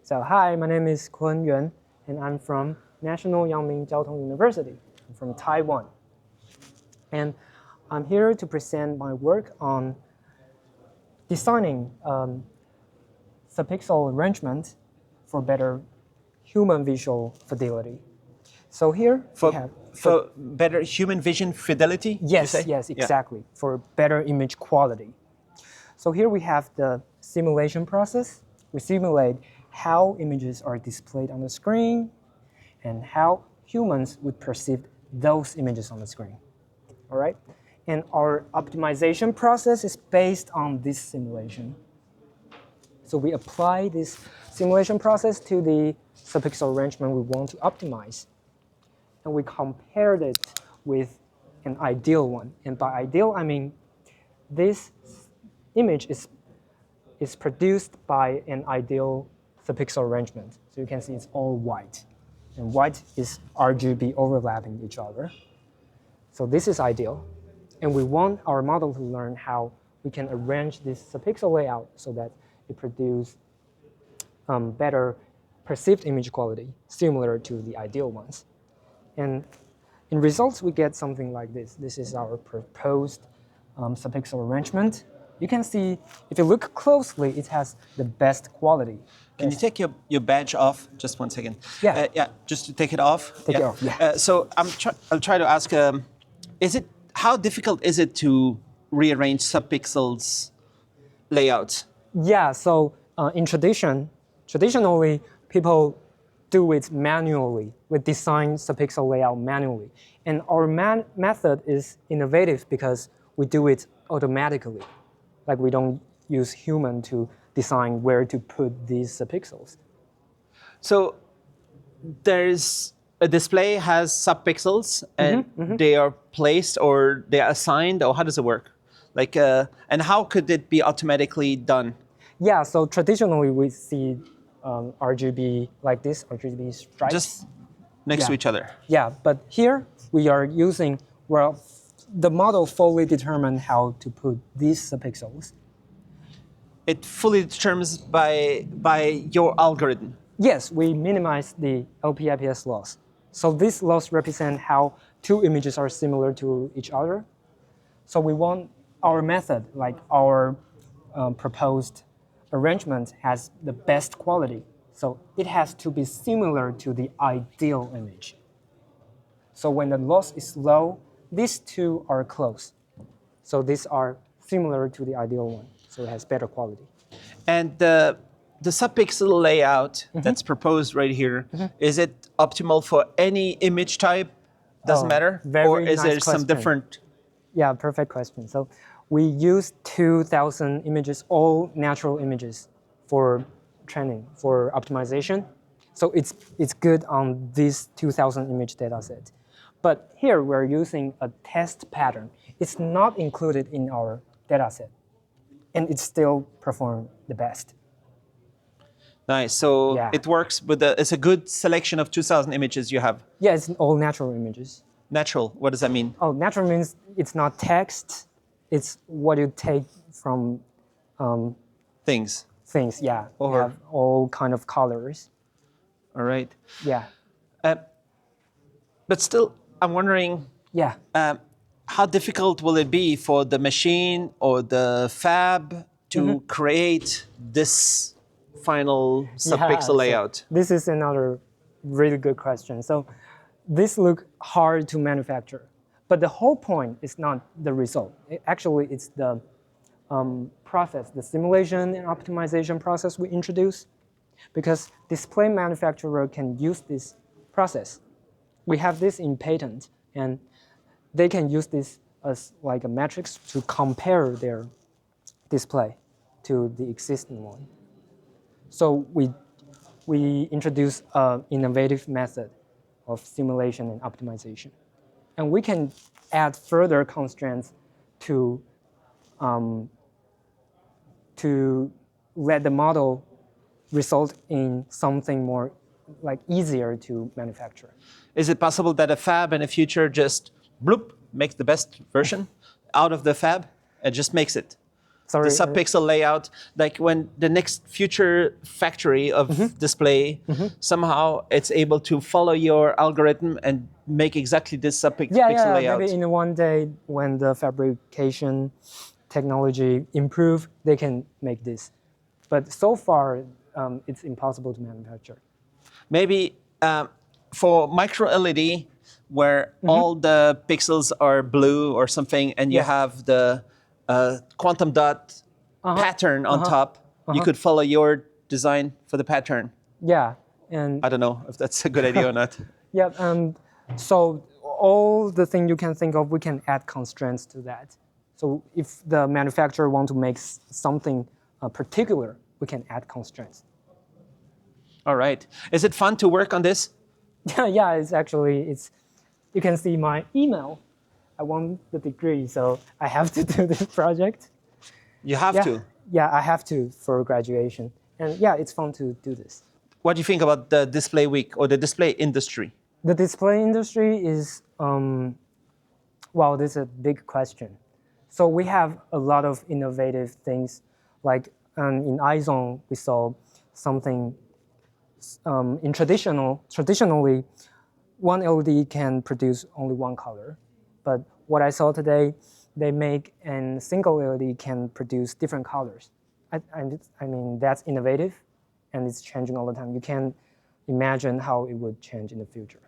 So hi, my name is Kun Yuan, and I'm from National Yangming Jiao Tong University. I'm from Taiwan. And I'm here to present my work on designing subpixel arrangement for better human visual fidelity. So here we have... For better human vision fidelity? Yes, exactly, yeah. For better image quality. So here we have the simulation process. We simulate how images are displayed on the screen and how humans would perceive those images on the screen. All right? And our optimization process is based on this simulation. So we apply this simulation process to the subpixel arrangement we want to optimize. And we compared it with an ideal one. And by ideal, I mean this image is produced by an ideal subpixel arrangement. So you can see it's all white. And white is RGB overlapping each other. So this is ideal. And we want our model to learn how we can arrange this subpixel layout so that it produces better perceived image quality, similar to the ideal ones. And in results, we get something like this. This is our proposed subpixel arrangement. You can see, if you look closely, it has the best quality. Can you take your badge off? Just 1 second. Yeah. Just to take it off. Take it off, yeah. So I'll try to ask, how difficult is it to rearrange subpixels layout? Yeah, so traditionally, people do it manually. We design subpixel layout manually. And our method is innovative because we do it automatically. Like we don't use human to design where to put these subpixels. So there's a display has subpixels and they are placed or they are assigned, or how does it work? Like, and how could it be automatically done? Yeah, so traditionally we see RGB like this, RGB stripes. Just next to each other. Yeah, but here we are using, well, the model fully determined how to put these subpixels. It fully determines by your algorithm. Yes, we minimize the LPIPS loss. So this loss represents how two images are similar to each other. So we want our method, like our proposed arrangement, has the best quality. So it has to be similar to the ideal image. So when the loss is low, these two are close. So these are similar to the ideal one. So it has better quality. And the subpixel layout that's proposed right here, is it optimal for any image type? Doesn't matter? Or is there some different? Yeah, perfect question. So we use 2,000 images, all natural images for training, for optimization. So it's good on this 2,000 image data set. But here we're using a test pattern. It's not included in our data set. And it still performs the best. Nice. So it works with it's a good selection of 2,000 images you have. Yeah, it's all natural images. Natural, what does that mean? Oh, natural means it's not text. It's what you take from things. Things, yeah. Or you have all kind of colors. All right. Yeah. But still, I'm wondering. Yeah. How difficult will it be for the machine or the fab to create this final subpixel layout? This is another really good question. So this looks hard to manufacture, but the whole point is not the result. Actually, it's the process, the simulation and optimization process we introduce, because display manufacturer can use this process. We have this in patent, and they can use this as like a matrix to compare their display to the existing one. So we introduce an innovative method of simulation and optimization. And we can add further constraints to let the model result in something more like easier to manufacture. Is it possible that a fab in the future just bloop makes the best version out of the fab and just makes it? Sorry. the subpixel layout, like when the next future factory of display, somehow it's able to follow your algorithm and make exactly this subpixel yeah, layout. maybe in one day when the fabrication technology improve, they can make this. But so far, it's impossible to manufacture. Maybe for microLED, where all the pixels are blue or something, and you have the quantum dot pattern on top, you could follow your design for the pattern. Yeah, and I don't know if that's a good idea or not. yeah, so all the thing you can think of, we can add constraints to that. So if the manufacturer want to make something particular, we can add constraints. All right. Is it fun to work on this? Yeah, it's. You can see my email. I won the degree, so I have to do this project. You have to. Yeah, I have to for graduation, and yeah, it's fun to do this. What do you think about the display week or the display industry? The display industry is, well, this is a big question. So we have a lot of innovative things, like in iZone, we saw something traditionally, one LED can produce only one color. But what I saw today, they make a single LED can produce different colors. I mean, that's innovative, and it's changing all the time. You can imagine how it would change in the future.